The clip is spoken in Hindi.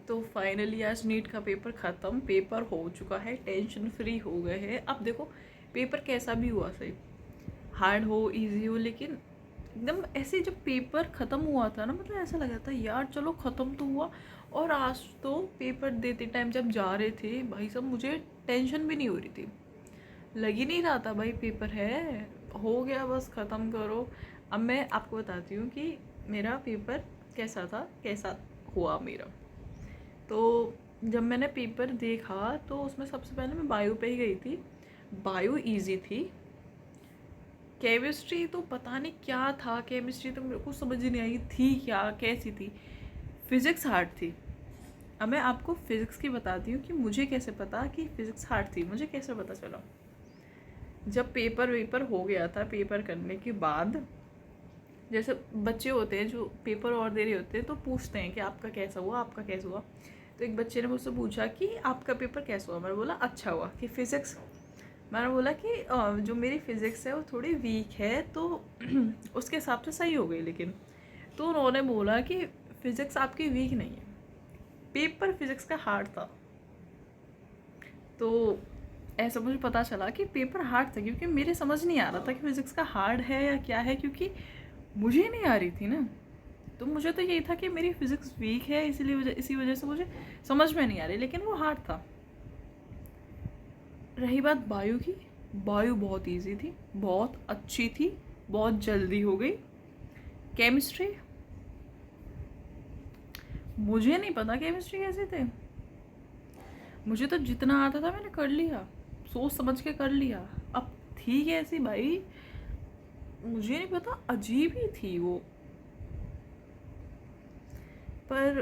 तो फाइनली आज नीट का पेपर ख़त्म, पेपर हो चुका है, टेंशन फ्री हो गए हैं। अब देखो पेपर कैसा भी हुआ सही, हार्ड हो इजी हो, लेकिन एकदम ऐसे जब पेपर ख़त्म हुआ था ना, मतलब ऐसा लगा था यार चलो ख़त्म तो हुआ। और आज तो पेपर देते टाइम जब जा रहे थे भाई साहब, मुझे टेंशन भी नहीं हो रही थी, लग ही नहीं रहा था भाई पेपर है, हो गया बस ख़त्म करो। अब मैं आपको बताती हूँ कि मेरा पेपर कैसा था, कैसा हुआ मेरा। तो जब मैंने पेपर देखा तो उसमें सबसे पहले मैं बायो पे ही गई थी। बायो इजी थी। केमिस्ट्री तो पता नहीं क्या था, केमिस्ट्री तो मेरे को समझ ही नहीं आई थी क्या, कैसी थी। फिज़िक्स हार्ड थी। अब मैं आपको फ़िज़िक्स की बताती हूँ कि मुझे कैसे पता कि फ़िज़िक्स हार्ड थी, मुझे कैसे पता चला। जब पेपर वेपर हो गया था, पेपर करने के बाद जैसे बच्चे होते हैं जो पेपर और दे रहे होते हैं तो पूछते हैं कि आपका कैसा हुआ, आपका कैसा हुआ। तो एक बच्चे ने मुझसे पूछा कि आपका पेपर कैसा हुआ। मैंने बोला अच्छा हुआ। कि फ़िज़िक्स, मैंने बोला कि जो मेरी फ़िज़िक्स है वो थोड़ी वीक है तो उसके हिसाब से सही हो गई। लेकिन तो उन्होंने बोला कि फ़िज़िक्स आपकी वीक नहीं है, पेपर फ़िज़िक्स का हार्ड था। तो ऐसा मुझे पता चला कि पेपर हार्ड था, क्योंकि मेरे समझ नहीं आ रहा था कि फ़िज़िक्स का हार्ड है या क्या है, क्योंकि मुझे नहीं आ रही थी ना। तो मुझे तो यही था कि मेरी फ़िज़िक्स वीक है, इसी वजह से मुझे समझ में नहीं आ रही, लेकिन वो हार्ड था। रही बात बायो की, बायो बहुत इजी थी, बहुत अच्छी थी, बहुत जल्दी हो गई। केमिस्ट्री, मुझे नहीं पता केमिस्ट्री कैसे थे, मुझे तो जितना आता था मैंने कर लिया, सोच समझ के कर लिया। अब थी कैसी भाई मुझे नहीं पता, अजीब ही थी वो। पर